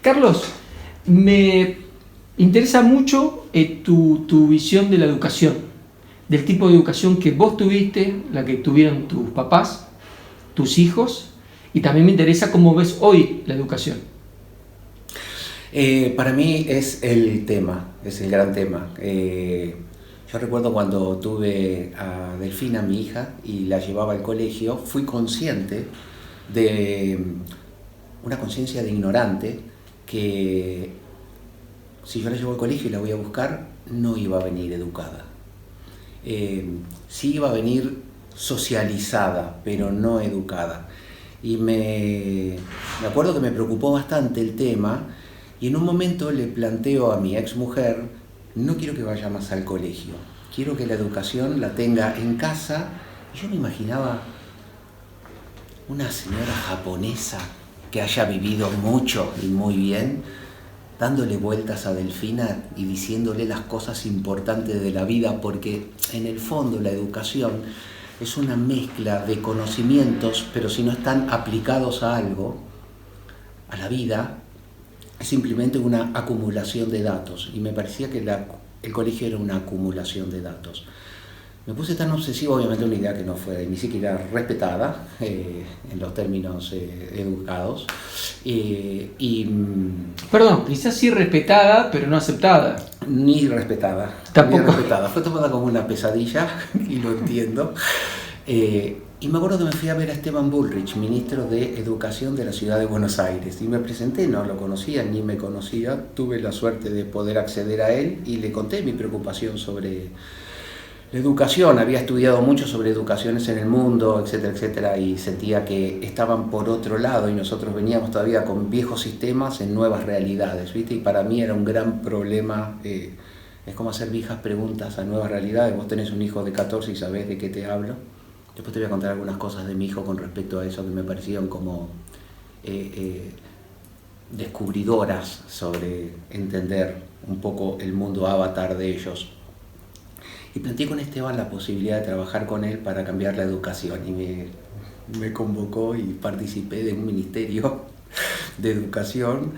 Carlos, me interesa mucho tu visión de la educación, del tipo de educación que vos tuviste, la que tuvieron tus papás, tus hijos, y también me interesa cómo ves hoy la educación. Para mí es el tema, es el gran tema. Yo recuerdo cuando tuve a Delfina, mi hija, y la llevaba al colegio, fui consciente de una conciencia de ignorante que si yo la llevo al colegio y la voy a buscar, no iba a venir educada. Sí iba a venir socializada, pero no educada. Y me acuerdo que me preocupó bastante el tema, y en un momento le planteo a mi ex mujer: no quiero que vaya más al colegio, quiero que la educación la tenga en casa. Y yo me imaginaba una señora japonesa que haya vivido mucho y muy bien, dándole vueltas a Delfina y diciéndole las cosas importantes de la vida, porque en el fondo la educación es una mezcla de conocimientos, pero si no están aplicados a algo, a la vida, es simplemente una acumulación de datos. Y me parecía que el colegio era una acumulación de datos. Me puse tan obsesivo, obviamente una idea que no fue ni siquiera respetada en los términos educados. Perdón, quizás sí respetada, pero no aceptada. Ni respetada. Tampoco. Ni respetada. Fue tomada como una pesadilla, y lo entiendo. Y me acuerdo que me fui a ver a Esteban Bullrich, ministro de Educación de la Ciudad de Buenos Aires, y me presenté, no lo conocía, ni me conocía. Tuve la suerte de poder acceder a él y le conté mi preocupación sobre la educación. Había estudiado mucho sobre educaciones en el mundo, etcétera, etcétera, y sentía que estaban por otro lado y nosotros veníamos todavía con viejos sistemas en nuevas realidades, ¿viste? Y para mí era un gran problema. Es como hacer viejas preguntas a nuevas realidades. Vos tenés un hijo de 14 y sabés de qué te hablo. Después te voy a contar algunas cosas de mi hijo con respecto a eso que me parecieron como descubridoras sobre entender un poco el mundo avatar de ellos. Y planteé con Esteban la posibilidad de trabajar con él para cambiar la educación, y me convocó y participé de un ministerio de educación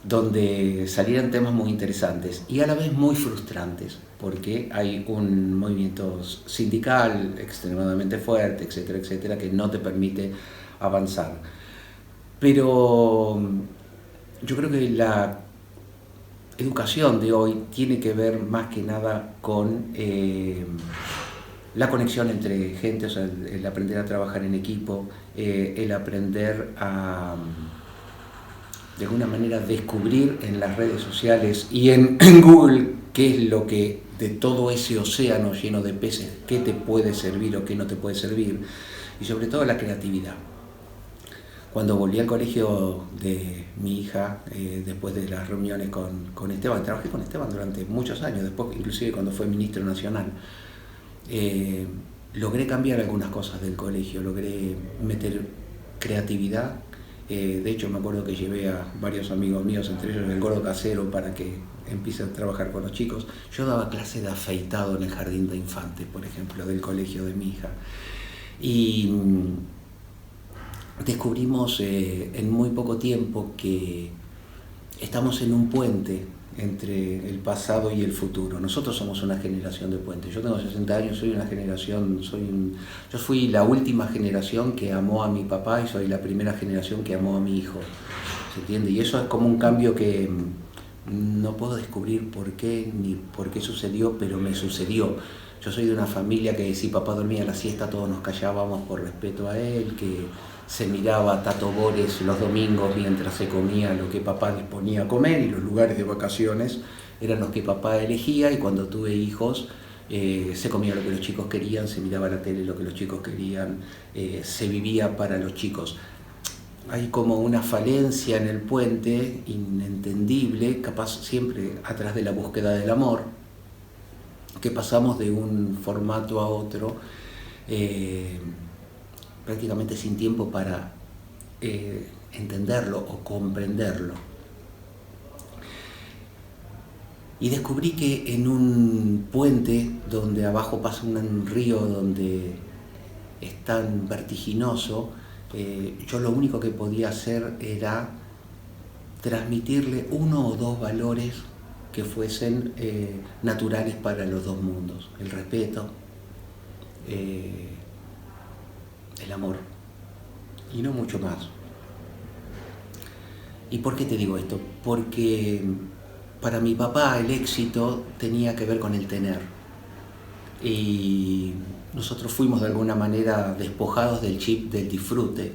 donde salieran temas muy interesantes y a la vez muy frustrantes, porque hay un movimiento sindical extremadamente fuerte, etcétera, etcétera, que no te permite avanzar. Pero yo creo que la educación de hoy tiene que ver más que nada con la conexión entre gente, o sea, el aprender a trabajar en equipo, el aprender a, de alguna manera, descubrir en las redes sociales y en Google qué es lo que de todo ese océano lleno de peces, qué te puede servir o qué no te puede servir, y sobre todo la creatividad. Cuando volví al colegio de mi hija, después de las reuniones con Esteban, trabajé con Esteban durante muchos años, después inclusive cuando fue ministro nacional, logré cambiar algunas cosas del colegio, logré meter creatividad. De hecho, me acuerdo que llevé a varios amigos míos, entre ellos el Gordo Casero, para que empiece a trabajar con los chicos. Yo daba clase de afeitado en el jardín de infantes, por ejemplo, del colegio de mi hija. Y descubrimos en muy poco tiempo que estamos en un puente entre el pasado y el futuro. Nosotros somos una generación de puentes. Yo tengo 60 años, soy una generación, yo fui la última generación que amó a mi papá y soy la primera generación que amó a mi hijo. ¿Se entiende? Y eso es como un cambio que no puedo descubrir por qué ni por qué sucedió, pero me sucedió. Yo soy de una familia que si papá dormía la siesta todos nos callábamos por respeto a él, que se miraba Tato Bores los domingos mientras se comía lo que papá les ponía a comer, y los lugares de vacaciones eran los que papá elegía, y cuando tuve hijos se comía lo que los chicos querían, se miraba la tele lo que los chicos querían, se vivía para los chicos. Hay como una falencia en el puente inentendible, capaz siempre atrás de la búsqueda del amor, que pasamos de un formato a otro prácticamente sin tiempo para entenderlo o comprenderlo. Y descubrí que en un puente donde abajo pasa un río donde es tan vertiginoso, yo lo único que podía hacer era transmitirle uno o dos valores que fuesen naturales para los dos mundos: el respeto, el amor, y no mucho más. ¿Y por qué te digo esto? Porque para mi papá el éxito tenía que ver con el tener, y nosotros fuimos de alguna manera despojados del chip del disfrute,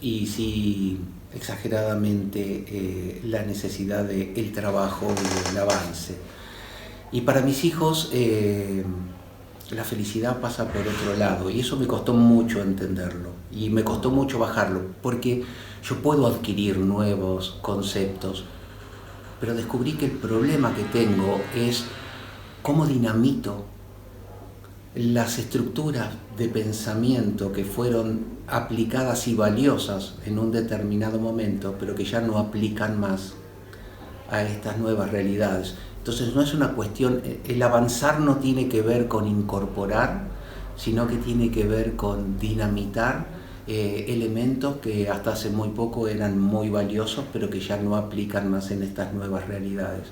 y sí, exageradamente, la necesidad del trabajo y el avance. Y para mis hijos la felicidad pasa por otro lado, y eso me costó mucho entenderlo y me costó mucho bajarlo, porque yo puedo adquirir nuevos conceptos, pero descubrí que el problema que tengo es cómo dinamito las estructuras de pensamiento que fueron aplicadas y valiosas en un determinado momento, pero que ya no aplican más a estas nuevas realidades. Entonces no es una cuestión, el avanzar no tiene que ver con incorporar, sino que tiene que ver con dinamitar elementos que hasta hace muy poco eran muy valiosos, pero que ya no aplican más en estas nuevas realidades.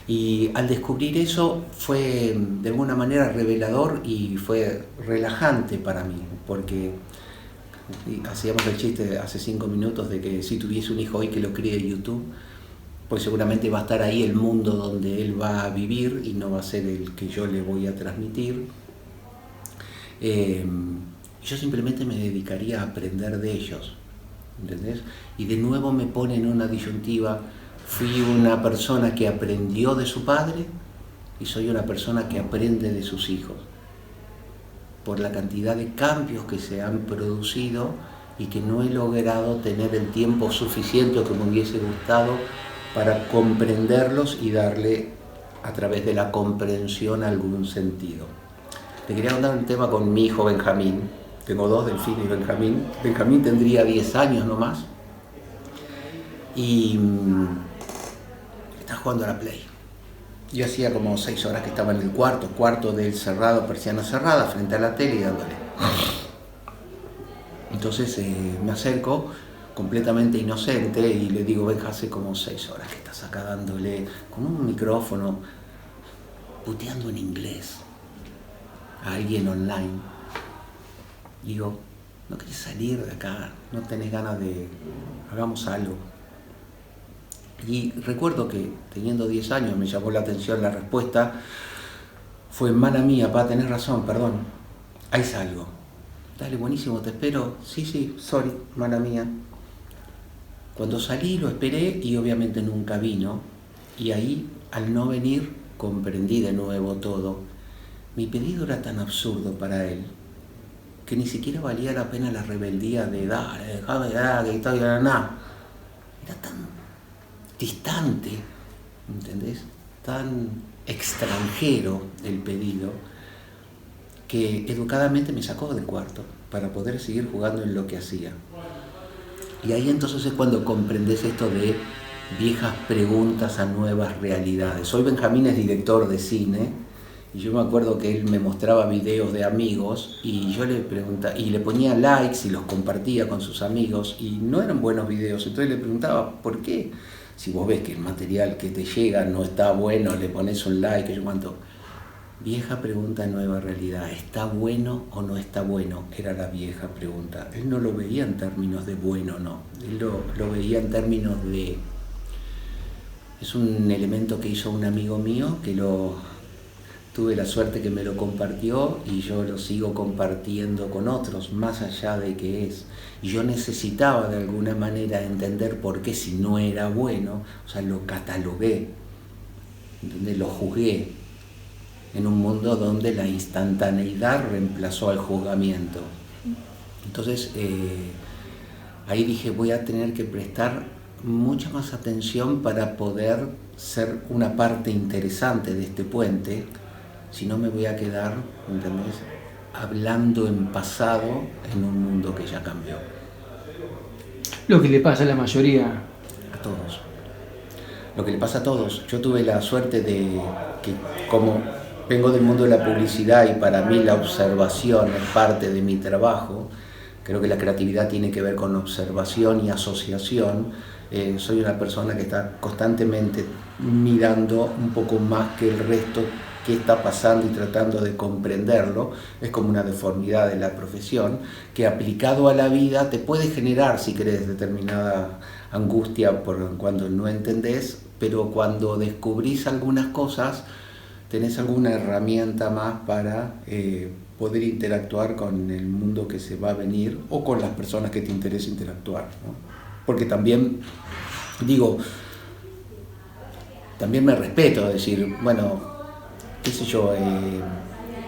Y al descubrir eso fue de alguna manera revelador y fue relajante para mí, porque hacíamos el chiste hace 5 minutos de que si tuviese un hijo hoy que lo críe en YouTube, pues seguramente va a estar ahí el mundo donde él va a vivir y no va a ser el que yo le voy a transmitir. Yo simplemente me dedicaría a aprender de ellos, ¿entendés? Y de nuevo me pone en una disyuntiva: fui una persona que aprendió de su padre y soy una persona que aprende de sus hijos, por la cantidad de cambios que se han producido y que no he logrado tener el tiempo suficiente o que me hubiese gustado para comprenderlos y darle a través de la comprensión algún sentido. Te quería contar un tema con mi hijo Benjamín. Tengo 2, Delfín y Benjamín. Benjamín tendría 10 años nomás y está jugando a la Play. Yo hacía como 6 horas que estaba en el cuarto de él cerrado, persiana cerrada, frente a la tele y dándole. Entonces me acerco completamente inocente y le digo: Benja, hace como 6 horas que estás acá dándole con un micrófono, puteando en inglés a alguien online. Digo, ¿no querés salir de acá? ¿No tenés ganas de... hagamos algo? Y recuerdo que teniendo 10 años me llamó la atención la respuesta. Fue: mala mía, pa, tenés razón, perdón, ahí salgo. Dale, buenísimo, te espero. Sí, sorry, mala mía. Cuando salí lo esperé y obviamente nunca vino. Y ahí, al no venir, comprendí de nuevo todo. Mi pedido era tan absurdo para él que ni siquiera valía la pena la rebeldía de dale, déjame que estoy nada. Era tan distante, ¿entendés? Tan extranjero el pedido, que educadamente me sacó del cuarto para poder seguir jugando en lo que hacía. Y ahí entonces es cuando comprendes esto de viejas preguntas a nuevas realidades. Hoy Benjamín es director de cine y yo me acuerdo que él me mostraba videos de amigos y yo le preguntaba, y le ponía likes y los compartía con sus amigos y no eran buenos videos. Entonces le preguntaba: ¿por qué? Si vos ves que el material que te llega no está bueno, le pones un like, yo cuánto. Vieja pregunta, nueva realidad. ¿Está bueno o no está bueno? Era la vieja pregunta. Él no lo veía en términos de bueno o no. Él lo veía en términos de... Es un elemento que hizo un amigo mío, que tuve la suerte que me lo compartió y yo lo sigo compartiendo con otros, más allá de que es. Y yo necesitaba de alguna manera entender por qué, si no era bueno, o sea, lo catalogué, ¿entendés? Lo juzgué en un mundo donde la instantaneidad reemplazó al juzgamiento. Entonces ahí dije: voy a tener que prestar mucha más atención para poder ser una parte interesante de este puente, si no me voy a quedar, ¿entendés?, hablando en pasado en un mundo que ya cambió. Lo que le pasa a la mayoría. A todos. Lo que le pasa a todos. Yo tuve la suerte de que, como vengo del mundo de la publicidad y para mí la observación es parte de mi trabajo, Creo que la creatividad tiene que ver con observación y asociación. Soy una persona que está constantemente mirando un poco más que el resto qué está pasando y tratando de comprenderlo. Es como una deformidad de la profesión que aplicado a la vida te puede generar, si querés, determinada angustia por cuando no entendés, pero cuando descubrís algunas cosas tenés alguna herramienta más para poder interactuar con el mundo que se va a venir o con las personas que te interesa interactuar, ¿no? Porque también, digo, también me respeto, decir, bueno, qué sé yo,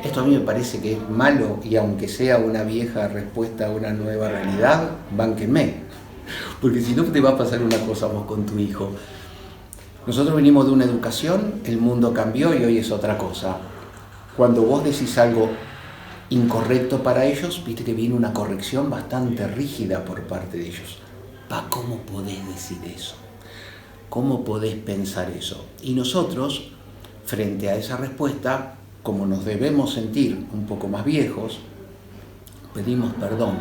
esto a mí me parece que es malo y aunque sea una vieja respuesta a una nueva realidad, bánquenme, porque si no te va a pasar una cosa vos con tu hijo. Nosotros venimos de una educación, el mundo cambió y hoy es otra cosa. Cuando vos decís algo incorrecto para ellos, viste que viene una corrección bastante rígida por parte de ellos. ¿Cómo podés decir eso? ¿Cómo podés pensar eso? Y nosotros, frente a esa respuesta, como nos debemos sentir un poco más viejos, pedimos perdón.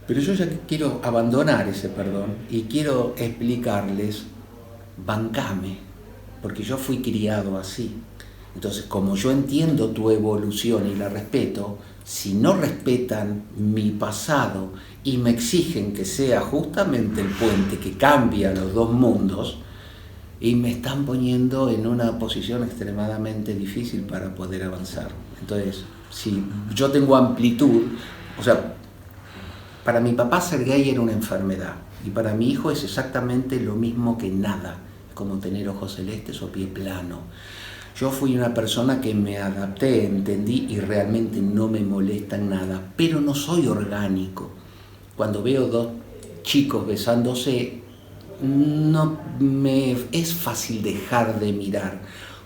Pero yo ya quiero abandonar ese perdón y quiero explicarles, bancame, porque yo fui criado así. Entonces, como yo entiendo tu evolución y la respeto, si no respetan mi pasado y me exigen que sea justamente el puente que cambia los dos mundos, y me están poniendo en una posición extremadamente difícil para poder avanzar. Entonces, si yo tengo amplitud, o sea, para mi papá ser gay era una enfermedad y para mi hijo es exactamente lo mismo que nada, como tener ojos celestes o pie plano. Yo fui una persona que me adapté, entendí y realmente no me molesta en nada, pero no soy orgánico. Cuando veo dos chicos besándose, no me es fácil dejar de mirar.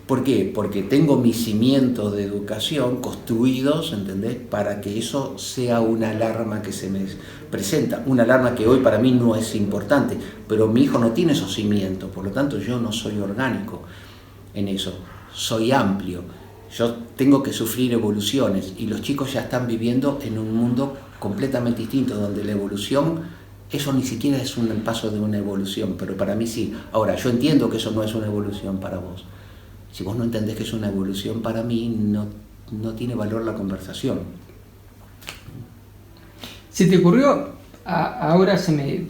¿Por qué? Porque tengo mis cimientos de educación construidos, ¿entendés? Para que eso sea una alarma que se me presenta. Una alarma que hoy para mí no es importante, pero mi hijo no tiene esos cimientos, por lo tanto yo no soy orgánico en eso. Soy amplio. Yo tengo que sufrir evoluciones y los chicos ya están viviendo en un mundo completamente distinto, donde la evolución, eso ni siquiera es un paso de una evolución, pero para mí sí. Ahora, yo entiendo que eso no es una evolución para vos. Si vos no entendés que es una evolución para mí, no tiene valor la conversación. ¿Se te ocurrió, ahora se me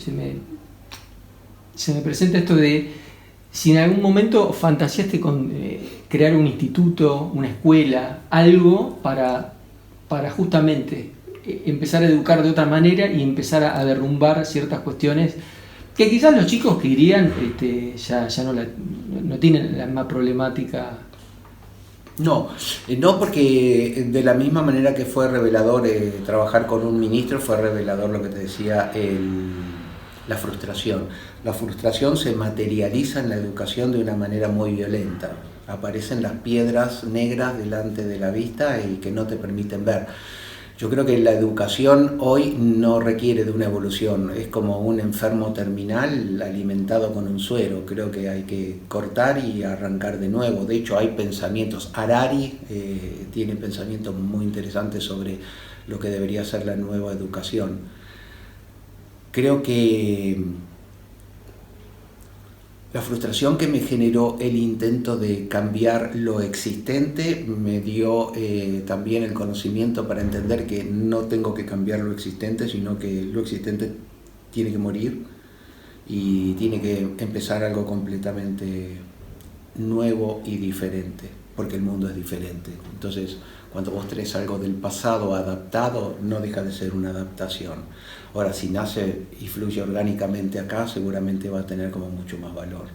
presenta esto de si en algún momento fantaseaste con crear un instituto, una escuela, algo para justamente empezar a educar de otra manera y empezar a derrumbar ciertas cuestiones que quizás los chicos que irían ya no tienen la misma problemática? No, porque de la misma manera que fue revelador trabajar con un ministro, fue revelador lo que te decía, la frustración. La frustración se materializa en la educación de una manera muy violenta. Aparecen las piedras negras delante de la vista y que no te permiten ver. Yo creo que la educación hoy no requiere de una evolución, es como un enfermo terminal alimentado con un suero. Creo que hay que cortar y arrancar de nuevo. De hecho, hay pensamientos. Harari tiene pensamientos muy interesantes sobre lo que debería ser la nueva educación. Creo que la frustración que me generó el intento de cambiar lo existente me dio también el conocimiento para entender que no tengo que cambiar lo existente, sino que lo existente tiene que morir y tiene que empezar algo completamente nuevo y diferente, porque el mundo es diferente. Entonces, cuando vos tenés algo del pasado adaptado, no deja de ser una adaptación. Ahora, si nace y fluye orgánicamente acá, seguramente va a tener como mucho más valor.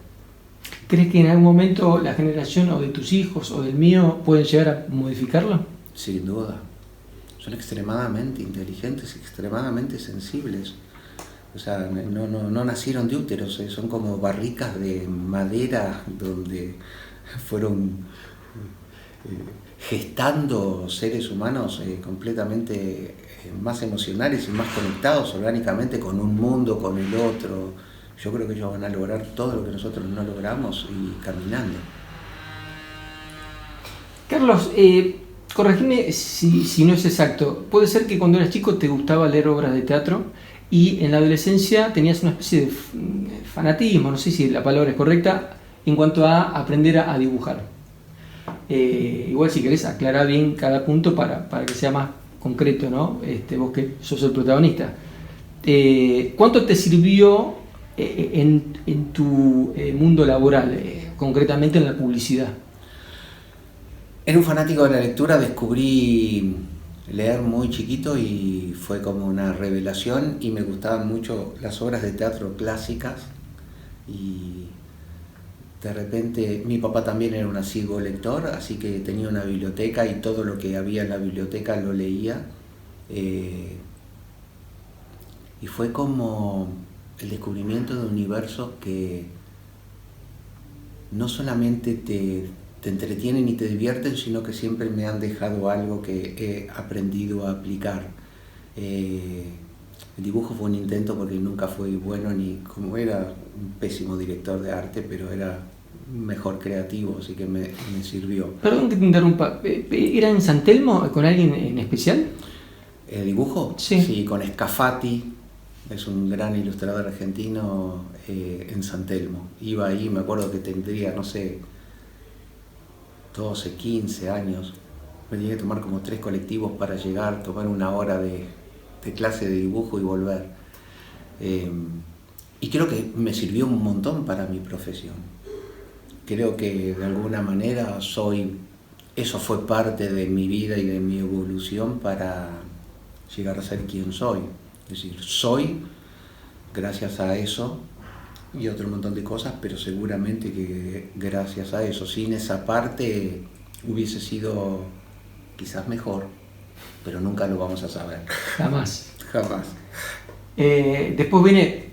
¿Crees que en algún momento la generación o de tus hijos o del mío pueden llegar a modificarlo? Sin duda. Son extremadamente inteligentes, extremadamente sensibles. O sea, no nacieron de úteros, son como barricas de madera donde fueron gestando seres humanos completamente más emocionales y más conectados orgánicamente con un mundo, con el otro. Yo creo que ellos van a lograr todo lo que nosotros no logramos y caminando. Carlos, corregime si no es exacto. Puede ser que cuando eras chico te gustaba leer obras de teatro y en la adolescencia tenías una especie de fanatismo, no sé si la palabra es correcta, en cuanto a aprender a dibujar. Igual si querés aclarar bien cada punto para que sea más concreto, ¿no? Vos que sos el protagonista. ¿Cuánto te sirvió en tu mundo laboral, concretamente en la publicidad? Era un fanático de la lectura, descubrí leer muy chiquito y fue como una revelación, y me gustaban mucho las obras de teatro clásicas, y de repente mi papá también era un asiduo lector, así que tenía una biblioteca y todo lo que había en la biblioteca lo leía, y fue como el descubrimiento de universos que no solamente te entretienen y te divierten, sino que siempre me han dejado algo que he aprendido a aplicar. El dibujo fue un intento porque nunca fui bueno, ni como era un pésimo director de arte, pero era mejor creativo, así que me sirvió. Perdón que te interrumpa, ¿era en San Telmo con alguien en especial? ¿El dibujo? Sí. Sí, con Scafati, es un gran ilustrador argentino, en San Telmo. Iba ahí, me acuerdo que tendría, no sé, 12, 15 años. Me tenía que tomar como 3 colectivos para llegar, tomar una hora de clase de dibujo y volver. Y creo que me sirvió un montón para mi profesión. Creo que de alguna manera eso fue parte de mi vida y de mi evolución para llegar a ser quien soy. Es decir, soy gracias a eso y otro montón de cosas, pero seguramente que gracias a eso, sin esa parte hubiese sido quizás mejor, pero nunca lo vamos a saber. Jamás. Jamás. Después viene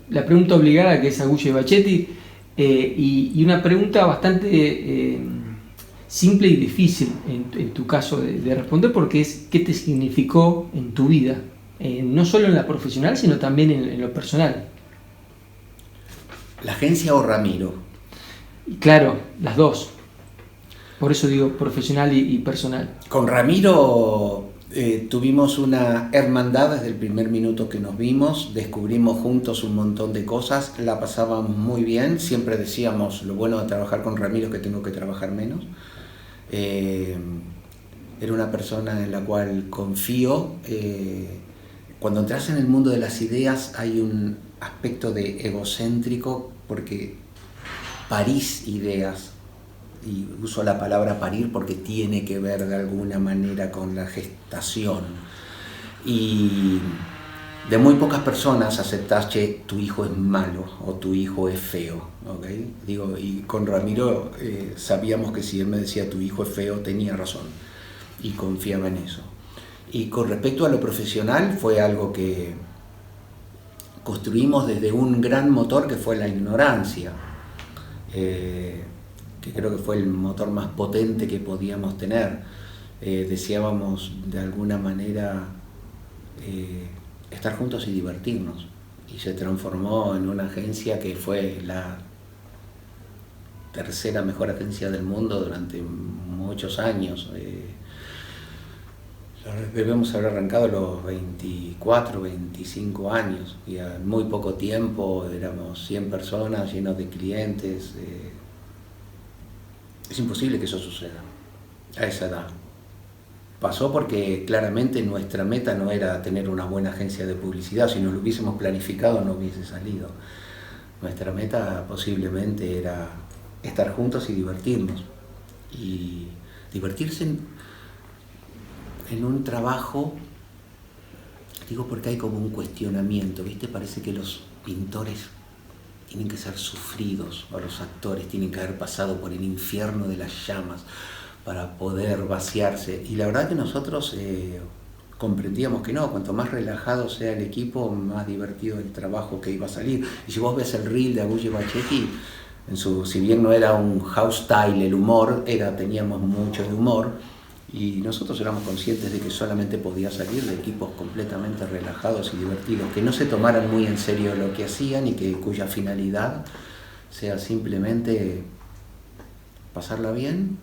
la pregunta obligada, que es Agullo y Bachetti, y una pregunta bastante simple y difícil en tu caso de responder, porque es ¿qué te significó en tu vida? No solo en la profesional, sino también en lo personal. ¿La agencia o Ramiro? Y claro, las dos. Por eso digo profesional y personal. Con Ramiro tuvimos una hermandad desde el primer minuto que nos vimos, descubrimos juntos un montón de cosas, la pasábamos muy bien, siempre decíamos lo bueno de trabajar con Ramiro es que tengo que trabajar menos. Era una persona en la cual confío. Cuando entras en el mundo de las ideas hay un aspecto de egocéntrico porque parís ideas, y uso la palabra parir porque tiene que ver de alguna manera con la gestación, y de muy pocas personas aceptás, che, tu hijo es malo o tu hijo es feo, ¿okay? Digo, y con Ramiro sabíamos que si él me decía tu hijo es feo tenía razón y confiaba en eso. Y con respecto a lo profesional fue algo que construimos desde un gran motor que fue la ignorancia, que creo que fue el motor más potente que podíamos tener. Deseábamos de alguna manera estar juntos y divertirnos, y se transformó en una agencia que fue la tercera mejor agencia del mundo durante muchos años. Debemos haber arrancado a los 24, 25 años, y en muy poco tiempo éramos 100 personas, llenos de clientes. Es imposible que eso suceda a esa edad. Pasó porque claramente nuestra meta no era tener una buena agencia de publicidad. Si no lo hubiésemos planificado no hubiese salido. Nuestra meta posiblemente era estar juntos y divertirnos. Y divertirse en un trabajo, digo porque hay como un cuestionamiento, ¿viste? Parece que los pintores tienen que ser sufridos, o los actores tienen que haber pasado por el infierno de las llamas para poder vaciarse. Y la verdad que nosotros comprendíamos que no, cuanto más relajado sea el equipo, más divertido el trabajo que iba a salir. Y si vos ves el reel de Agullo y Bachetti, si bien no era un house style el humor, teníamos mucho de humor, y nosotros éramos conscientes de que solamente podía salir de equipos completamente relajados y divertidos, que no se tomaran muy en serio lo que hacían y cuya finalidad sea simplemente pasarla bien,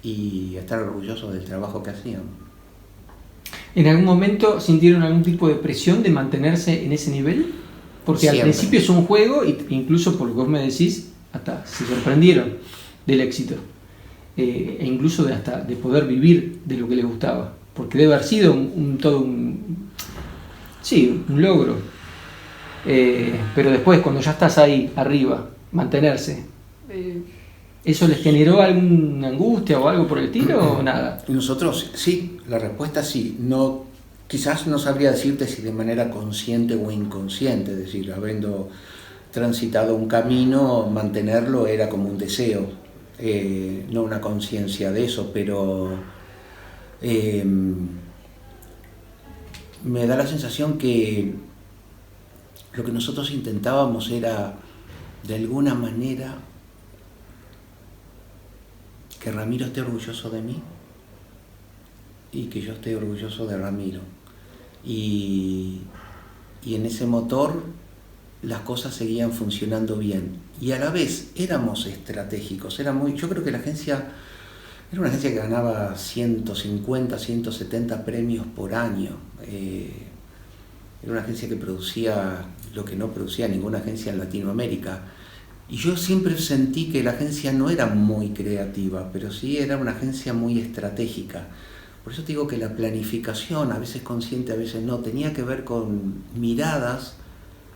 y estar orgullosos del trabajo que hacíamos. ¿En algún momento sintieron algún tipo de presión de mantenerse en ese nivel? Porque siempre. Al principio es un juego, e incluso por lo que vos me decís, hasta se sorprendieron del éxito. E incluso de poder vivir de lo que les gustaba. Porque debe haber sido un logro. Pero después, cuando ya estás ahí arriba, mantenerse, ¿eso les generó alguna angustia o algo por el estilo o nada? Nosotros sí, la respuesta sí. No, quizás no sabría decirte si de manera consciente o inconsciente, es decir, habiendo transitado un camino, mantenerlo era como un deseo, no una conciencia de eso, pero me da la sensación que lo que nosotros intentábamos era, de alguna manera, que Ramiro esté orgulloso de mí y que yo esté orgulloso de Ramiro. Y en ese motor las cosas seguían funcionando bien. Y a la vez éramos estratégicos. Yo creo que la agencia era una agencia que ganaba 150, 170 premios por año. Era una agencia que producía lo que no producía ninguna agencia en Latinoamérica. Y yo siempre sentí que la agencia no era muy creativa, pero sí era una agencia muy estratégica. Por eso te digo que la planificación, a veces consciente, a veces no, tenía que ver con miradas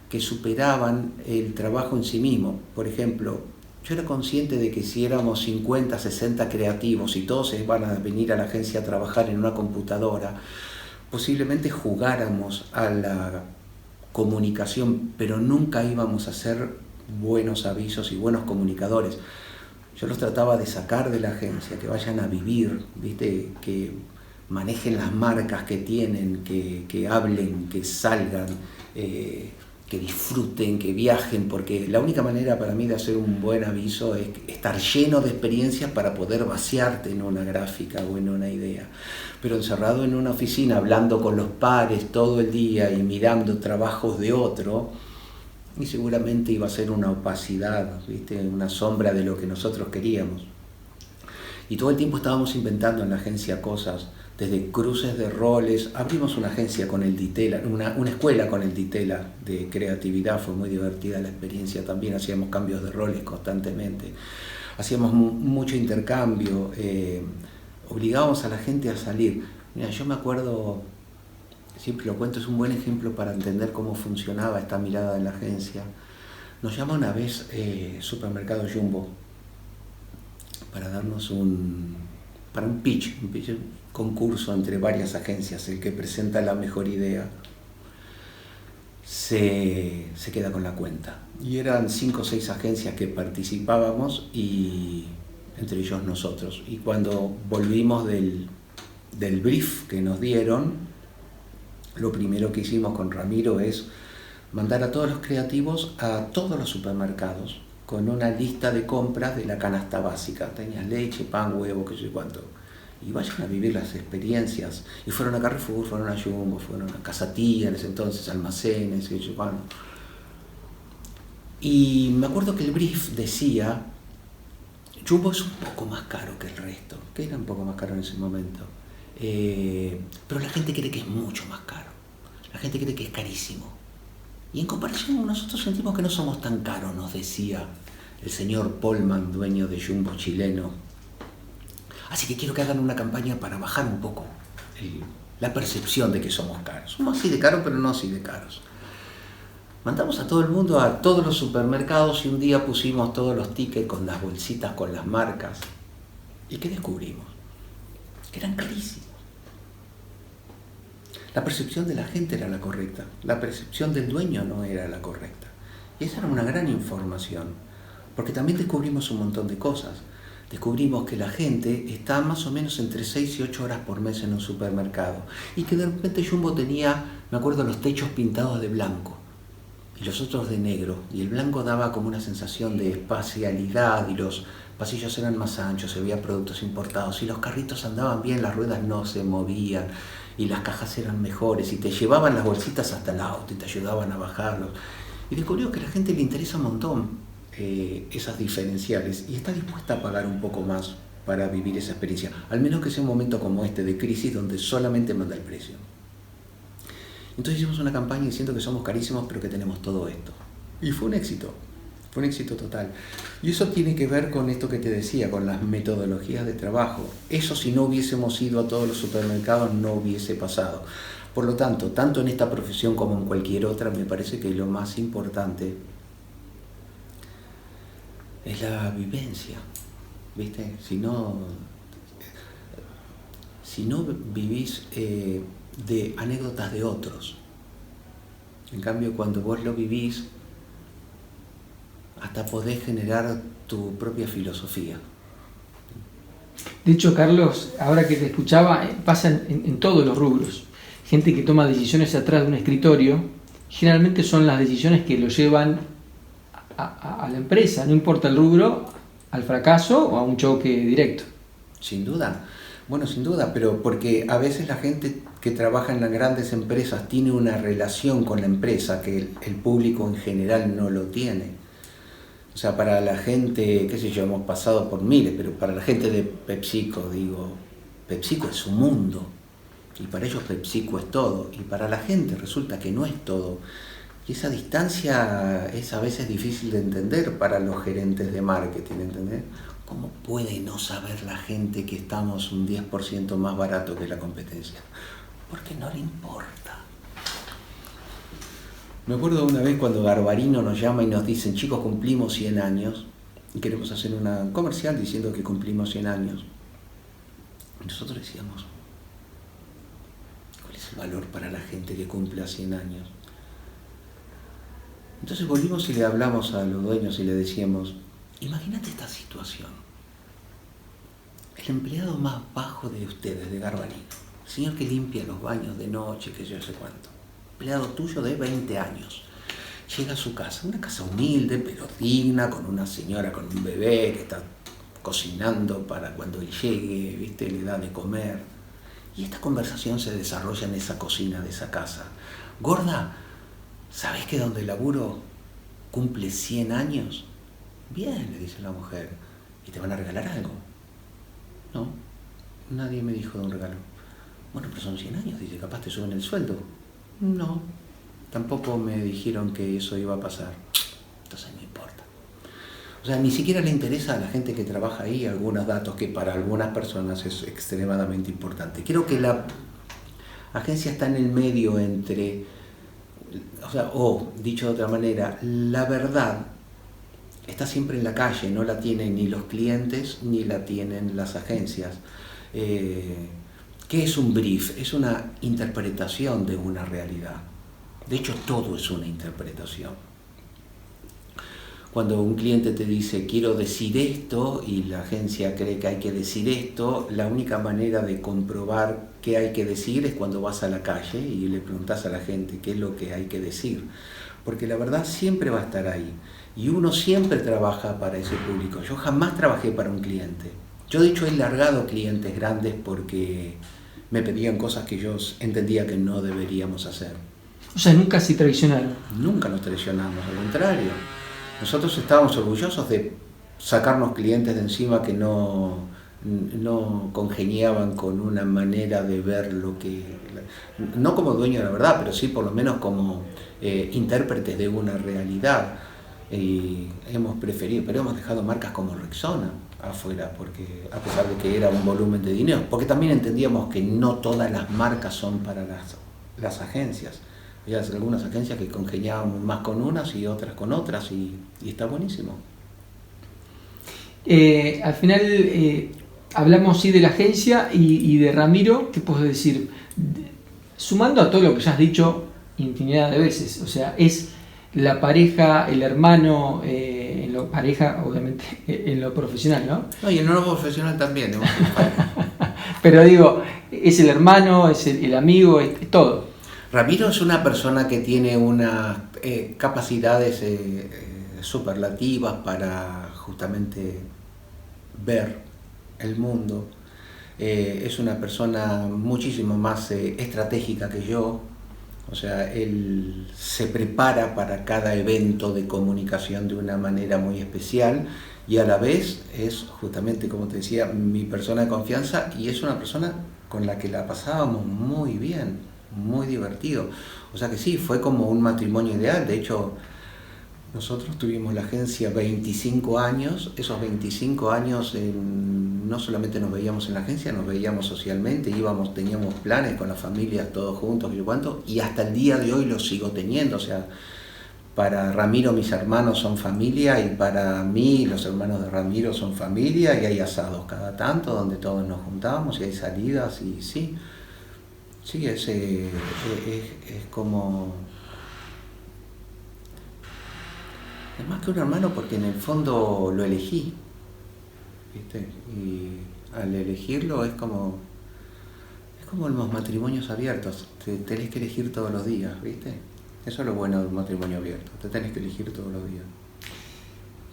que superaban el trabajo en sí mismo. Por ejemplo, yo era consciente de que si éramos 50, 60 creativos y todos se iban a venir a la agencia a trabajar en una computadora, posiblemente jugáramos a la comunicación, pero nunca íbamos a ser buenos avisos y buenos comunicadores. Yo los trataba de sacar de la agencia, que vayan a vivir, ¿viste? Que manejen las marcas que tienen, que hablen, que salgan, que disfruten, que viajen, porque la única manera para mí de hacer un buen aviso es estar lleno de experiencias para poder vaciarte en una gráfica o en una idea. Pero encerrado en una oficina, hablando con los pares todo el día y mirando trabajos de otro, y seguramente iba a ser una opacidad, ¿viste? Una sombra de lo que nosotros queríamos. Y todo el tiempo estábamos inventando en la agencia cosas, desde cruces de roles. Abrimos una agencia con el Ditela, una escuela con el Ditela de creatividad, fue muy divertida la experiencia también, hacíamos cambios de roles constantemente, hacíamos mucho intercambio, obligábamos a la gente a salir. Mira, yo me acuerdo, siempre lo cuento, es un buen ejemplo para entender cómo funcionaba esta mirada en la agencia. Nos llama una vez Supermercado Jumbo para darnos un pitch, concurso entre varias agencias. El que presenta la mejor idea se queda con la cuenta. Y eran 5 o 6 agencias que participábamos, y entre ellos nosotros. Y cuando volvimos del brief que nos dieron, lo primero que hicimos con Ramiro es mandar a todos los creativos a todos los supermercados con una lista de compras de la canasta básica. Tenías leche, pan, huevo, qué sé cuánto. Y vayan a vivir las experiencias. Y fueron a Carrefour, fueron a Jumbo, fueron a Casatía en ese entonces, almacenes, qué sé cuánto. Y me acuerdo que el brief decía, Jumbo es un poco más caro que el resto, que era un poco más caro en ese momento. Pero la gente cree que es mucho más caro. La gente cree que es carísimo. Y en comparación nosotros sentimos que no somos tan caros, nos decía el señor Polman, dueño de Jumbo chileno. Así que quiero que hagan una campaña para bajar un poco la percepción de que somos caros. Somos así de caros, pero no así de caros. Mandamos a todo el mundo a todos los supermercados y un día pusimos todos los tickets con las bolsitas, con las marcas. ¿Y qué descubrimos? Que eran carísimos. La percepción de la gente era la correcta, la percepción del dueño no era la correcta. Y esa era una gran información, porque también descubrimos un montón de cosas. Descubrimos que la gente está más o menos entre 6 y 8 horas por mes en un supermercado, y que de repente Jumbo tenía, me acuerdo, los techos pintados de blanco y los otros de negro, y el blanco daba como una sensación de espacialidad, y los pasillos eran más anchos, se veía productos importados, y los carritos andaban bien, las ruedas no se movían, y las cajas eran mejores, y te llevaban las bolsitas hasta el auto y te ayudaban a bajarlos. Y descubrió que a la gente le interesa un montón esas diferenciales, y está dispuesta a pagar un poco más para vivir esa experiencia. Al menos que sea un momento como este de crisis donde solamente manda el precio. Entonces hicimos una campaña diciendo que somos carísimos pero que tenemos todo esto. Y fue un éxito total. Y eso tiene que ver con esto que te decía, con las metodologías de trabajo. Eso, si no hubiésemos ido a todos los supermercados, no hubiese pasado. Por lo tanto, tanto en esta profesión como en cualquier otra, me parece que lo más importante es la vivencia, ¿viste? Si no vivís de anécdotas de otros, en cambio cuando vos lo vivís, hasta podés generar tu propia filosofía. De hecho, Carlos, ahora que te escuchaba, pasa en todos los rubros. Gente que toma decisiones atrás de un escritorio, generalmente son las decisiones que lo llevan a la empresa, no importa el rubro, al fracaso o a un choque directo. Sin duda, bueno, sin duda, pero porque a veces la gente que trabaja en las grandes empresas tiene una relación con la empresa que el público en general no lo tiene. O sea, para la gente, qué sé yo, hemos pasado por miles, pero para la gente de PepsiCo, digo, PepsiCo es su mundo. Y para ellos PepsiCo es todo. Y para la gente resulta que no es todo. Y esa distancia es a veces difícil de entender para los gerentes de marketing, ¿entendés? ¿Cómo puede no saber la gente que estamos un 10% más barato que la competencia? Porque no le importa. Me acuerdo una vez cuando Garbarino nos llama y nos dicen, chicos, cumplimos 100 años y queremos hacer una comercial diciendo que cumplimos 100 años. Y nosotros decíamos, ¿cuál es el valor para la gente que cumple a 100 años? Entonces volvimos y le hablamos a los dueños y le decíamos, imagínate esta situación. El empleado más bajo de ustedes, de Garbarino, el señor que limpia los baños de noche, que yo sé cuánto, empleado tuyo de 20 años, llega a su casa, una casa humilde pero digna, con una señora con un bebé que está cocinando para cuando él llegue, ¿viste? Le da de comer. Y esta conversación se desarrolla en esa cocina de esa casa. Gorda, ¿sabés que donde laburo cumple 100 años? Bien, le dice la mujer, ¿y te van a regalar algo? No, nadie me dijo de un regalo. Bueno, pero son 100 años, dice, capaz te suben el sueldo. No, tampoco me dijeron que eso iba a pasar. Entonces no importa. O sea, ni siquiera le interesa a la gente que trabaja ahí algunos datos que para algunas personas es extremadamente importante. Creo que la agencia está en el medio entre, dicho de otra manera, la verdad está siempre en la calle, no la tienen ni los clientes ni la tienen las agencias. ¿Qué es un brief? Es una interpretación de una realidad. De hecho, todo es una interpretación. Cuando un cliente te dice, quiero decir esto, y la agencia cree que hay que decir esto, la única manera de comprobar qué hay que decir es cuando vas a la calle y le preguntas a la gente qué es lo que hay que decir. Porque la verdad siempre va a estar ahí. Y uno siempre trabaja para ese público. Yo jamás trabajé para un cliente. Yo de hecho he largado clientes grandes porque me pedían cosas que yo entendía que no deberíamos hacer. O sea, nunca se traicionaron. Nunca nos traicionamos, al contrario. Nosotros estábamos orgullosos de sacarnos clientes de encima que no congeniaban con una manera de ver lo que... No como dueño de la verdad, pero sí por lo menos como intérpretes de una realidad. Y hemos preferido, pero hemos dejado marcas como Rexona afuera, porque a pesar de que era un volumen de dinero, porque también entendíamos que no todas las marcas son para las agencias. Había algunas agencias que congeniaban más con unas y otras con otras, y está buenísimo. Al final hablamos sí de la agencia y de Ramiro. ¿Qué puedo decir? Sumando a todo lo que ya has dicho infinidad de veces, o sea, es la pareja, el hermano, en lo pareja, obviamente, en lo profesional, ¿no? No, y en lo profesional también. Pero digo, es el hermano, es el amigo, es todo. Ramiro es una persona que tiene unas capacidades superlativas para justamente ver el mundo. Es una persona muchísimo más estratégica que yo. O sea, él se prepara para cada evento de comunicación de una manera muy especial y a la vez es justamente, como te decía, mi persona de confianza y es una persona con la que la pasábamos muy bien, muy divertido. O sea que sí, fue como un matrimonio ideal. De hecho, nosotros tuvimos la agencia 25 años, esos 25 años no solamente nos veíamos en la agencia, nos veíamos socialmente, teníamos planes con la familia, todos juntos, y hasta el día de hoy lo sigo teniendo. O sea, para Ramiro mis hermanos son familia y para mí los hermanos de Ramiro son familia y hay asados cada tanto donde todos nos juntamos y hay salidas y sí, es como... Es más que un hermano porque en el fondo lo elegí, ¿viste? Y al elegirlo es como los matrimonios abiertos, tenés que elegir todos los días, ¿viste? Eso es lo bueno de un matrimonio abierto, te tenés que elegir todos los días.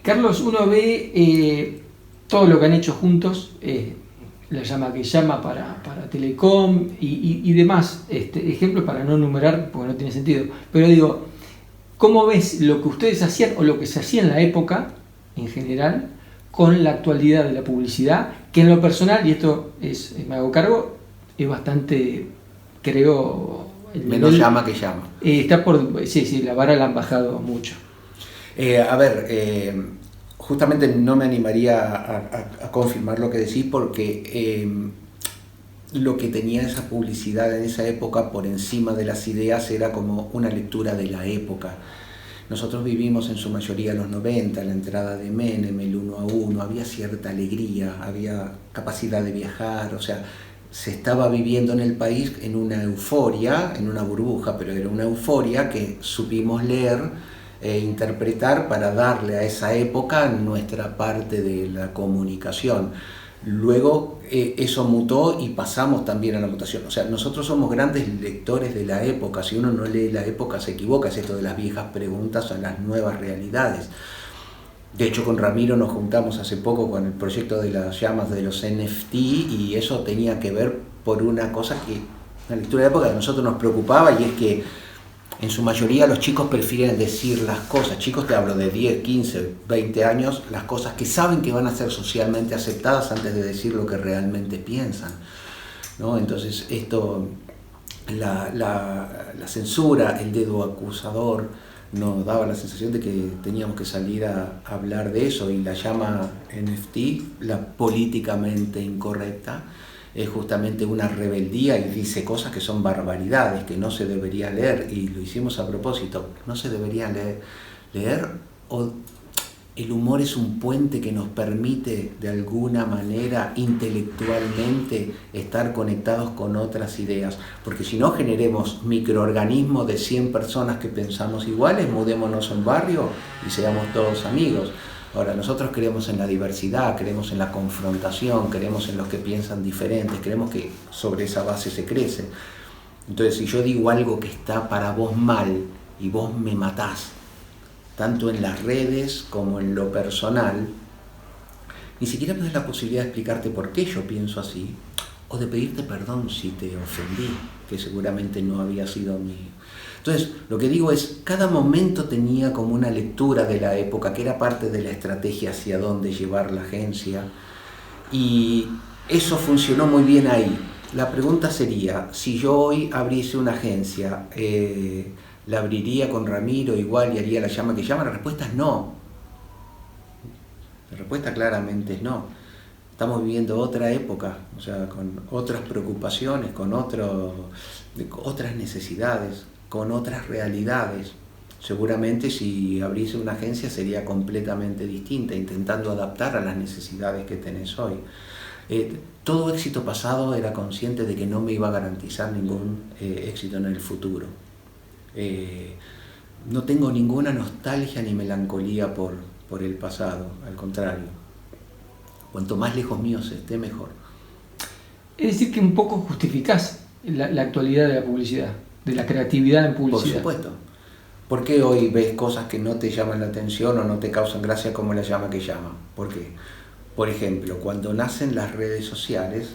Carlos, uno ve todo lo que han hecho juntos, la llama que llama para Telecom y demás ejemplos para no enumerar porque no tiene sentido, pero digo, ¿cómo ves lo que ustedes hacían o lo que se hacía en la época, en general, con la actualidad de la publicidad? Que en lo personal, y esto me hago cargo, es bastante, creo... Menos llama que llama. Está por... Sí, la vara la han bajado mucho. Justamente no me animaría a confirmar lo que decís porque... lo que tenía esa publicidad en esa época por encima de las ideas era como una lectura de la época. Nosotros vivimos en su mayoría los 90, la entrada de Menem, el 1 a 1, había cierta alegría, había capacidad de viajar, o sea, se estaba viviendo en el país en una euforia, en una burbuja, pero era una euforia que supimos leer e interpretar para darle a esa época nuestra parte de la comunicación. Luego eso mutó y pasamos también a la mutación. O sea, nosotros somos grandes lectores de la época. Si uno no lee la época se equivoca. Es esto de las viejas preguntas a las nuevas realidades. De hecho, con Ramiro nos juntamos hace poco con el proyecto de las llamas de los NFT y eso tenía que ver por una cosa que la lectura de época que a nosotros nos preocupaba y es que en su mayoría los chicos prefieren decir las cosas, chicos te hablo de 10, 15, 20 años, las cosas que saben que van a ser socialmente aceptadas antes de decir lo que realmente piensan, ¿no? Entonces esto, la censura, el dedo acusador, nos daba la sensación de que teníamos que salir a hablar de eso y la llama NFT, la políticamente incorrecta, es justamente una rebeldía y dice cosas que son barbaridades, que no se debería leer, y lo hicimos a propósito, no se debería leer o el humor es un puente que nos permite de alguna manera intelectualmente estar conectados con otras ideas, porque si no generemos microorganismos de 100 personas que pensamos iguales, mudémonos a un barrio y seamos todos amigos. Ahora, nosotros creemos en la diversidad, creemos en la confrontación, creemos en los que piensan diferentes, creemos que sobre esa base se crece. Entonces, si yo digo algo que está para vos mal y vos me matás, tanto en las redes como en lo personal, ni siquiera me das la posibilidad de explicarte por qué yo pienso así, o de pedirte perdón si te ofendí, que seguramente no había sido mi... Entonces, lo que digo es, cada momento tenía como una lectura de la época, que era parte de la estrategia hacia dónde llevar la agencia, y eso funcionó muy bien ahí. La pregunta sería, si yo hoy abriese una agencia, ¿la abriría con Ramiro igual y haría la llama que llama? La respuesta es no. La respuesta claramente es no. Estamos viviendo otra época, o sea, con otras preocupaciones, con otras necesidades, con otras realidades. Seguramente si abriese una agencia sería completamente distinta, intentando adaptar a las necesidades que tenés hoy. Todo éxito pasado era consciente de que no me iba a garantizar ningún éxito en el futuro. No tengo ninguna nostalgia ni melancolía por el pasado, al contrario. Cuanto más lejos mío se esté, mejor. Es decir, que un poco justificás la actualidad de la publicidad, de la creatividad en publicidad. Por supuesto. ¿Por qué hoy ves cosas que no te llaman la atención o no te causan gracia como la llama que llama? ¿Por qué? Por ejemplo, cuando nacen las redes sociales,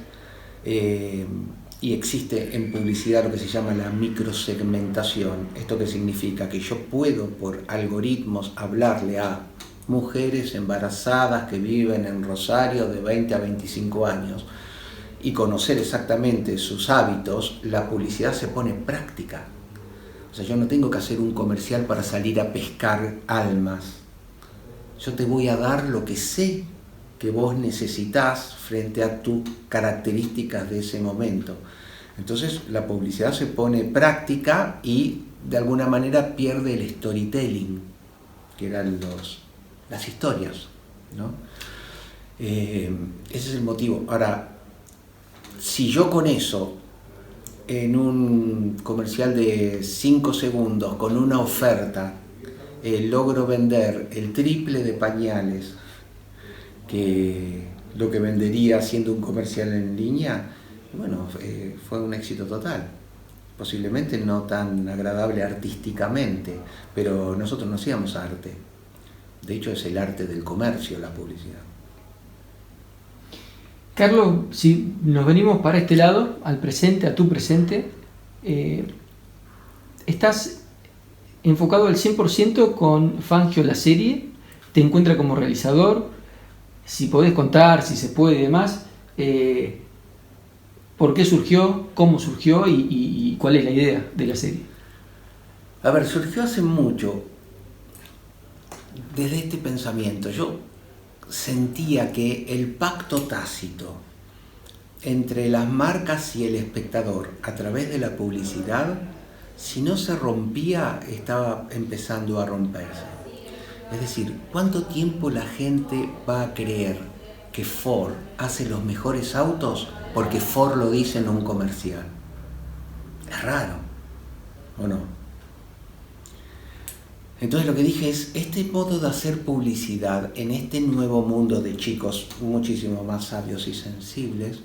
y existe en publicidad lo que se llama la microsegmentación. ¿Esto qué significa? Que yo puedo por algoritmos hablarle a mujeres embarazadas que viven en Rosario de 20 a 25 años y conocer exactamente sus hábitos. La publicidad se pone práctica. O sea, yo no tengo que hacer un comercial para salir a pescar almas. Yo te voy a dar lo que sé que vos necesitás frente a tus características de ese momento. Entonces la publicidad se pone práctica y de alguna manera pierde el storytelling, que eran las historias, ¿no? Ese es el motivo. Ahora, si yo con eso, en un comercial de 5 segundos, con una oferta, logro vender el triple de pañales que lo que vendería haciendo un comercial en línea, bueno, fue un éxito total. Posiblemente no tan agradable artísticamente, pero nosotros no hacíamos arte. De hecho, es el arte del comercio, la publicidad. Carlos, si nos venimos para este lado, al presente, a tu presente, estás enfocado al 100% con Fangio la serie, te encuentra como realizador, si podés contar, si se puede y demás, por qué surgió, cómo surgió y cuál es la idea de la serie. A ver, surgió hace mucho desde este pensamiento. Yo sentía que el pacto tácito entre las marcas y el espectador a través de la publicidad, si no se rompía, estaba empezando a romperse. Es decir, ¿cuánto tiempo la gente va a creer que Ford hace los mejores autos porque Ford lo dice en un comercial? Es raro, ¿o no? Entonces lo que dije es, este modo de hacer publicidad en este nuevo mundo de chicos muchísimo más sabios y sensibles,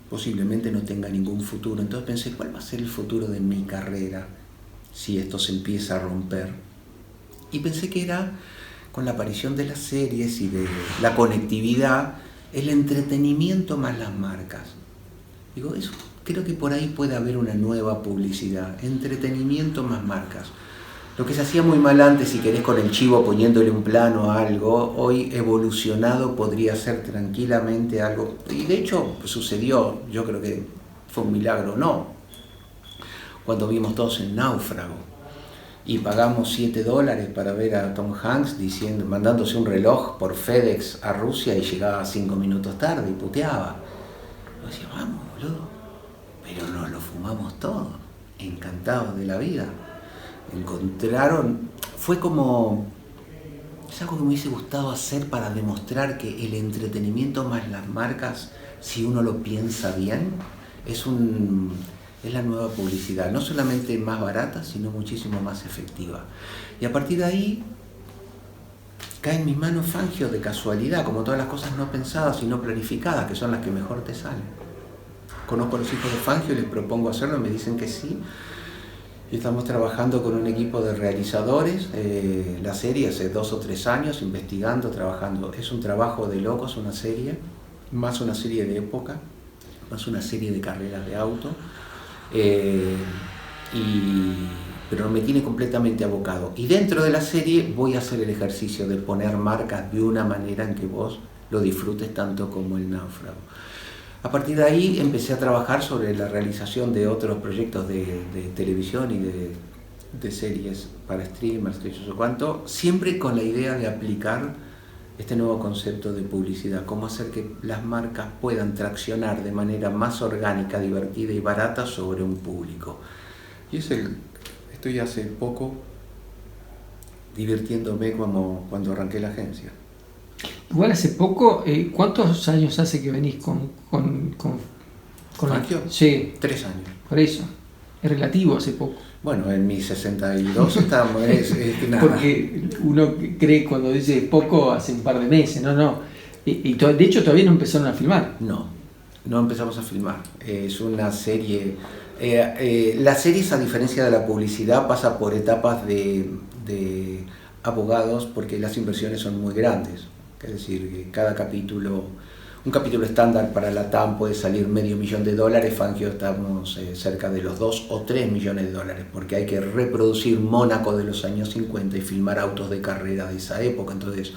posiblemente no tenga ningún futuro. Entonces pensé, ¿cuál va a ser el futuro de mi carrera si esto se empieza a romper? Y pensé que era, con la aparición de las series y de la conectividad, el entretenimiento más las marcas. Digo, eso, creo que por ahí puede haber una nueva publicidad, entretenimiento más marcas. Lo que se hacía muy mal antes, si querés, con el chivo poniéndole un plano a algo, hoy evolucionado podría ser tranquilamente algo, y de hecho sucedió, yo creo que fue un milagro, ¿no? Cuando vimos todos el Náufrago y pagamos $7 para ver a Tom Hanks mandándose un reloj por FedEx a Rusia y llegaba 5 minutos tarde y puteaba. Yo decía, vamos, boludo, pero nos lo fumamos todo, encantados de la vida. Fue como, es algo que me hubiese gustado hacer para demostrar que el entretenimiento más las marcas, si uno lo piensa bien, es la nueva publicidad, no solamente más barata, sino muchísimo más efectiva. Y a partir de ahí cae en mis manos Fangio de casualidad, como todas las cosas no pensadas y no planificadas, que son las que mejor te salen. Conozco a los hijos de Fangio y les propongo hacerlo, me dicen que sí. Y estamos trabajando con un equipo de realizadores, la serie hace 2 o 3 años, investigando, trabajando. Es un trabajo de locos, una serie, más una serie de época, más una serie de carreras de auto, pero me tiene completamente abocado. Y dentro de la serie voy a hacer el ejercicio de poner marcas de una manera en que vos lo disfrutes tanto como el Náufrago. A partir de ahí empecé a trabajar sobre la realización de otros proyectos de televisión y de series para streamers, y eso cuánto, siempre con la idea de aplicar este nuevo concepto de publicidad, cómo hacer que las marcas puedan traccionar de manera más orgánica, divertida y barata sobre un público. Y estoy hace poco divirtiéndome como cuando arranqué la agencia. Igual hace poco, ¿cuántos años hace que venís con ¿Fangio? Sí. 3 años. Por eso, es relativo hace poco. Bueno, en mis 62 estamos, nada. Porque uno cree cuando dice poco hace un par de meses, no. Y de hecho todavía no empezaron a filmar. No empezamos a filmar. Es una serie. Las series, a diferencia de la publicidad, pasa por etapas de abogados porque las inversiones son muy grandes. Es decir, cada capítulo un capítulo estándar para Latam puede salir $500,000, Fangio estamos cerca de los 2 o 3 millones de dólares, porque hay que reproducir Mónaco de los años 50 y filmar autos de carrera de esa época. Entonces,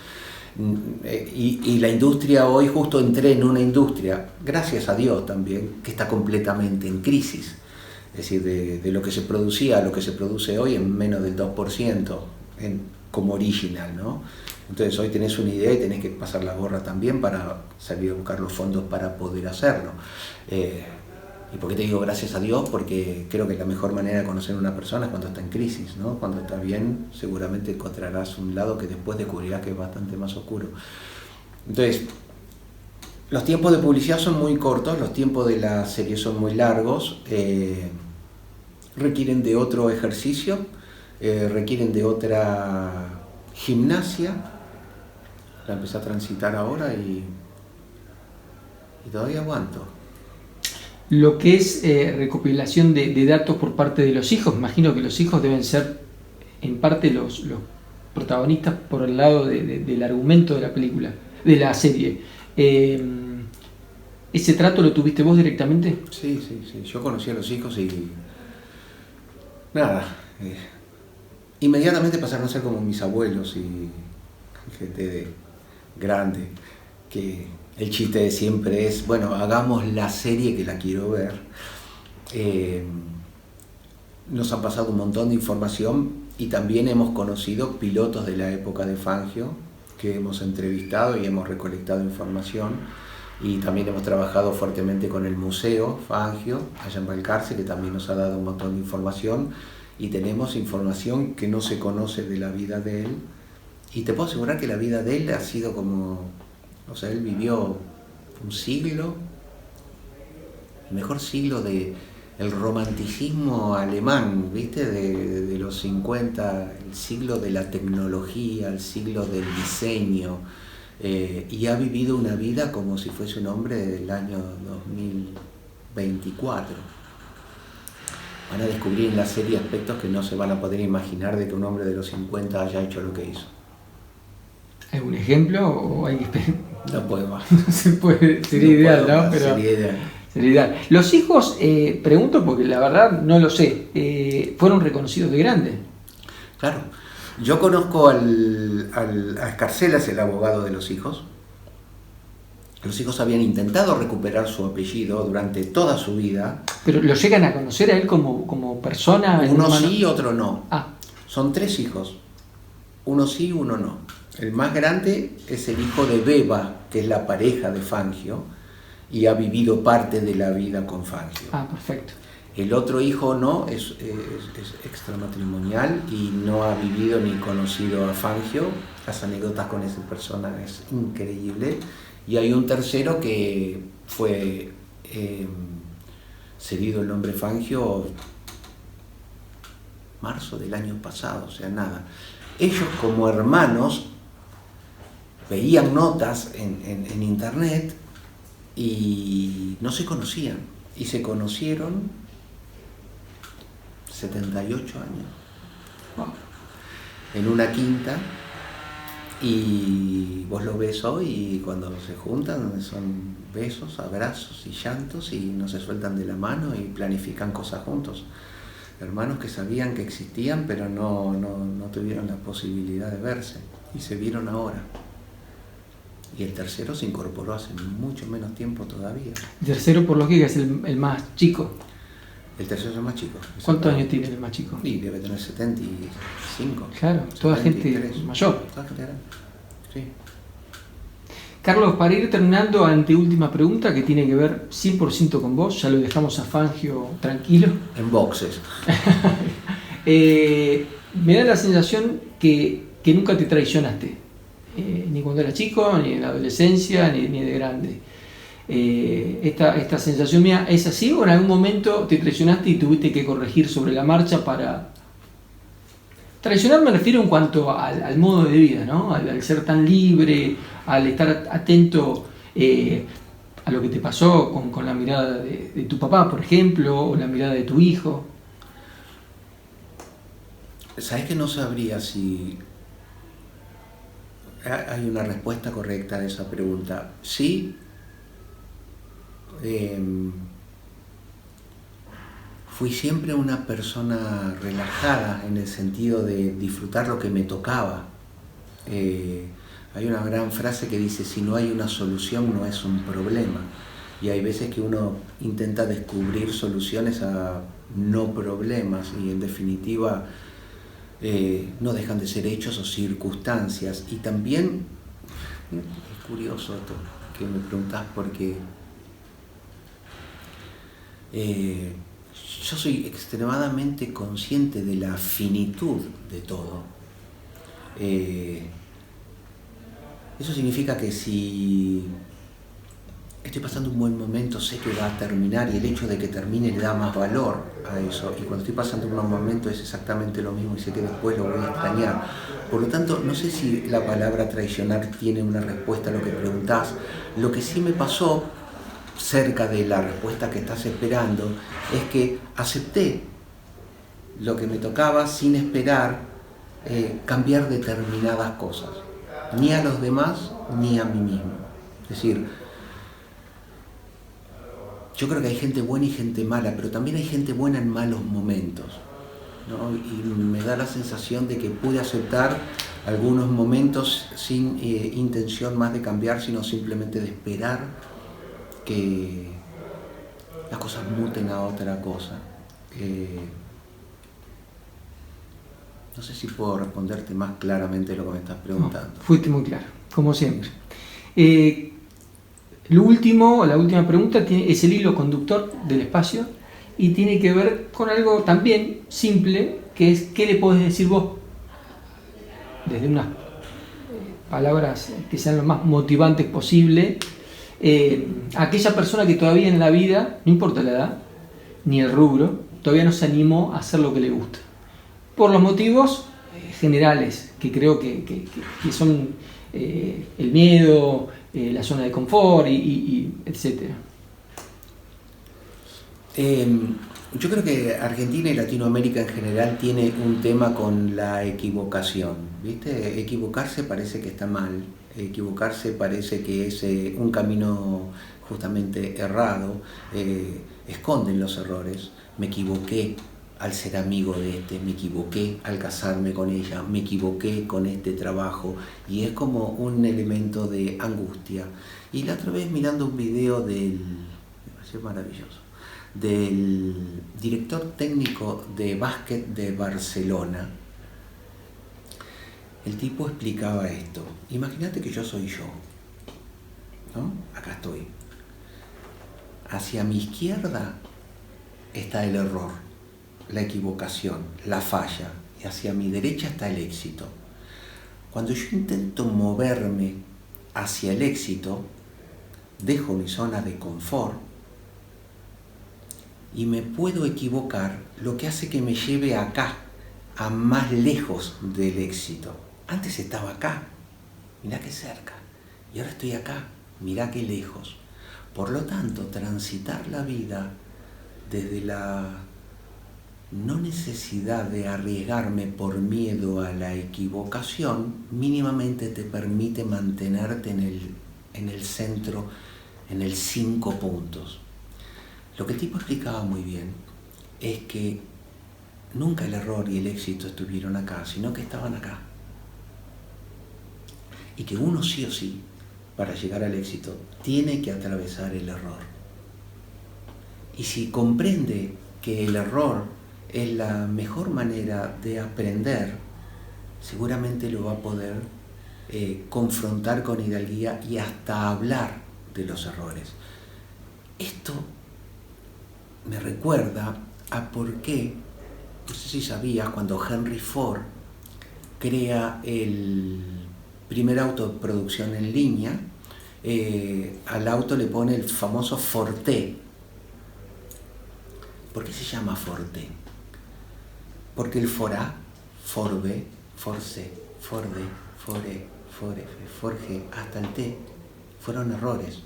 y la industria hoy, justo entré en una industria, gracias a Dios también, que está completamente en crisis. Es decir, de lo que se producía a lo que se produce hoy en menos del 2% como original, ¿no? Entonces hoy tenés una idea y tenés que pasar la gorra también para salir a buscar los fondos para poder hacerlo. ¿Y por qué te digo gracias a Dios? Porque creo que la mejor manera de conocer a una persona es cuando está en crisis, ¿no? Cuando está bien, seguramente encontrarás un lado que después descubrirás que es bastante más oscuro. Entonces, los tiempos de publicidad son muy cortos, los tiempos de la serie son muy largos, requieren de otro ejercicio, requieren de otra gimnasia. La empecé a transitar ahora y todavía aguanto. Lo que es recopilación de datos por parte de los hijos, imagino que los hijos deben ser en parte los protagonistas por el lado del argumento de la película, de la serie. ¿Ese trato lo tuviste vos directamente? Sí. Yo conocí a los hijos y nada, inmediatamente pasaron a ser como mis abuelos y gente grande, que el chiste de siempre es, bueno, hagamos la serie que la quiero ver. Nos han pasado un montón de información y también hemos conocido pilotos de la época de Fangio que hemos entrevistado y hemos recolectado información, y también hemos trabajado fuertemente con el Museo Fangio allá en Balcarce, que también nos ha dado un montón de información, y tenemos información que no se conoce de la vida de él. Y te puedo asegurar que la vida de él ha sido como, o sea, él vivió un siglo, el mejor siglo del romanticismo alemán, ¿viste? De los 50, el siglo de la tecnología, el siglo del diseño, y ha vivido una vida como si fuese un hombre del año 2024. Van a descubrir en la serie aspectos que no se van a poder imaginar de que un hombre de los 50 haya hecho lo que hizo. ¿Algún ejemplo o hay que esperar? No puedo más. No se puede, sería No ideal, puedo ¿no? más, Pero sería ideal. sería ideal. Los hijos, pregunto porque la verdad no lo sé, ¿fueron reconocidos de grande? Claro. Yo conozco a Escarcelas, el abogado de los hijos. Los hijos habían intentado recuperar su apellido durante toda su vida. ¿Pero lo llegan a conocer a él como persona? Uno sí, otro no. Ah. Son 3 hijos. Uno sí, uno no. El más grande es el hijo de Beba, que es la pareja de Fangio, y ha vivido parte de la vida con Fangio. Ah, perfecto. El otro hijo no, es extramatrimonial y no ha vivido ni conocido a Fangio. Las anécdotas con esa persona es increíble. Y hay un tercero que fue cedido el nombre Fangio marzo del año pasado, o sea, nada. Ellos como hermanos veían notas en internet y no se conocían. Y se conocieron 78 años. Wow. En una quinta. Y vos lo ves hoy y cuando se juntan son besos, abrazos y llantos y no se sueltan de la mano y planifican cosas juntos. Hermanos que sabían que existían pero no tuvieron la posibilidad de verse y se vieron ahora. Y el tercero se incorporó hace mucho menos tiempo todavía. El tercero por lógica es el más chico. El tercero es el más chico. ¿Cuántos años tiene el más chico? Y debe tener 75. Claro, toda 73. Gente mayor. Toda gente grande. Sí. Carlos, para ir terminando, anteúltima pregunta que tiene que ver 100% con vos, ya lo dejamos a Fangio tranquilo. En boxes. Me da la sensación que nunca te traicionaste, ni cuando eras chico, ni en la adolescencia, ni de grande. Esta sensación mía, ¿es así o en algún momento te traicionaste y tuviste que corregir sobre la marcha para... Traicionar me refiero en cuanto al modo de vida, ¿no? Al ser tan libre, al estar atento a lo que te pasó con la mirada de tu papá, por ejemplo, o la mirada de tu hijo. ¿Sabes que no sabría si hay una respuesta correcta a esa pregunta? Sí, Fui siempre una persona relajada en el sentido de disfrutar lo que me tocaba. Hay una gran frase que dice, si no hay una solución no es un problema. Y hay veces que uno intenta descubrir soluciones a no problemas y en definitiva no dejan de ser hechos o circunstancias. Y también, es curioso esto que me preguntás porque yo soy extremadamente consciente de la finitud de todo. Eso significa que si estoy pasando un buen momento, sé que va a terminar y el hecho de que termine le da más valor a eso. Y cuando estoy pasando un buen momento es exactamente lo mismo y sé que después lo voy a extrañar. Por lo tanto, no sé si la palabra traicionar tiene una respuesta a lo que preguntás. Lo que sí me pasó, cerca de la respuesta que estás esperando, es que acepté lo que me tocaba sin esperar cambiar determinadas cosas, ni a los demás ni a mí mismo. Es decir, yo creo que hay gente buena y gente mala, pero también hay gente buena en malos momentos, ¿no? Y me da la sensación de que pude aceptar algunos momentos sin intención más de cambiar, sino simplemente de esperar que las cosas muten a otra cosa. No sé si puedo responderte más claramente lo que me estás preguntando. No, fuiste muy claro, como siempre. La última pregunta es el hilo conductor del espacio y tiene que ver con algo también simple, que es ¿qué le podés decir vos? Desde unas palabras que sean lo más motivantes posible, a aquella persona que todavía en la vida, no importa la edad, ni el rubro, todavía no se animó a hacer lo que le gusta. Por los motivos generales, que creo que son el miedo, la zona de confort y etcétera. Yo creo que Argentina y Latinoamérica en general tiene un tema con la equivocación, ¿viste? Equivocarse parece que está mal, equivocarse parece que es un camino justamente errado, esconden los errores. Me equivoqué al ser amigo de este, me equivoqué al casarme con ella, me equivoqué con este trabajo, y es como un elemento de angustia. Y la otra vez mirando un video me pareció maravilloso, del director técnico de básquet de Barcelona, el tipo explicaba esto. Imagínate que yo soy yo, ¿no? Acá estoy. Hacia mi izquierda está el error, la equivocación, la falla, y hacia mi derecha está el éxito. Cuando yo intento moverme hacia el éxito, dejo mi zona de confort y me puedo equivocar, lo que hace que me lleve acá, a más lejos del éxito. Antes estaba acá, mirá qué cerca, y ahora estoy acá, mirá qué lejos. Por lo tanto, transitar la vida desde la no necesidad de arriesgarme por miedo a la equivocación, mínimamente te permite mantenerte en el centro, en el 5 puntos. Lo que el tipo explicaba muy bien es que nunca el error y el éxito estuvieron acá, sino que estaban acá. Y que uno sí o sí, para llegar al éxito, tiene que atravesar el error. Y si comprende que el error es la mejor manera de aprender, seguramente lo va a poder confrontar con hidalguía y hasta hablar de los errores. Esto me recuerda a por qué, no sé si sabías, cuando Henry Ford crea el primer auto de producción en línea, al auto le pone el famoso Forte. ¿Por qué se llama Forte? Porque el Forá, Forbe, Force, Forde, Fore, Forefe, Forge, hasta el T, fueron errores.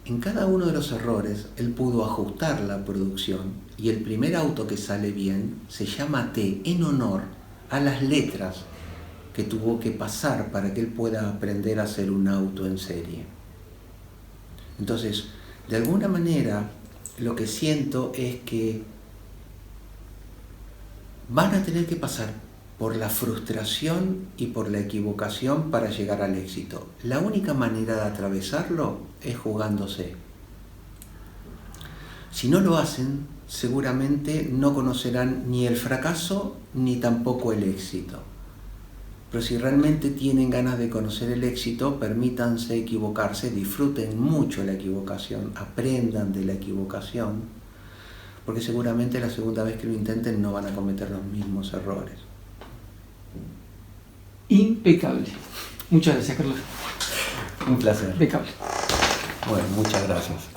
En cada uno de los errores, él pudo ajustar la producción y el primer auto que sale bien se llama T en honor a las letras que tuvo que pasar para que él pueda aprender a hacer un auto en serie. Entonces, De alguna manera, lo que siento es que van a tener que pasar por la frustración y por la equivocación para llegar al éxito. La única manera de atravesarlo es jugándose. Si no lo hacen, seguramente no conocerán ni el fracaso ni tampoco el éxito. Pero si realmente tienen ganas de conocer el éxito, permítanse equivocarse, disfruten mucho la equivocación, aprendan de la equivocación, porque seguramente la segunda vez que lo intenten no van a cometer los mismos errores. Impecable. Muchas gracias, Carlos. Un placer. Impecable. Bueno, muchas gracias.